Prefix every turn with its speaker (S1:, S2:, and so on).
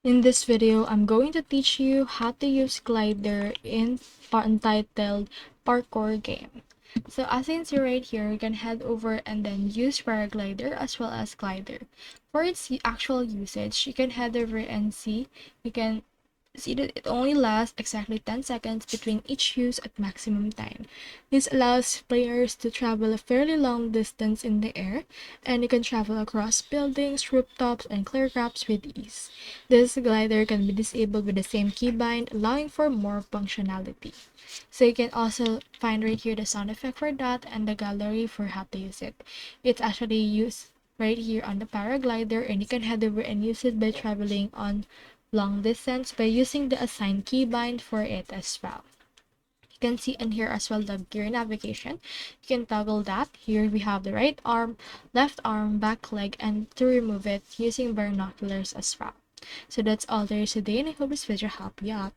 S1: In this video, I'm going to teach you how to use glider in Untitled Parkour game. So as you can see right here, you can head over and then use paraglider as well as glider. For its actual usage, you can head over and you can see that it only lasts exactly 10 seconds between each use at maximum time. This allows players to travel a fairly long distance in the air, and you can travel across buildings, rooftops, and clear gaps with ease. This glider can be disabled with the same keybind, allowing for more functionality. So you can also find right here the sound effect for that and the gallery for how to use it. It's actually used right here on the paraglider, and you can head over and use it by traveling on long distance by using the assigned keybind for it as well. You can see in here as well the gear navigation. You can toggle that. Here we have the right arm, left arm, back leg, and to remove it using binoculars as well. So that's all there is today, and I hope this video helped you out.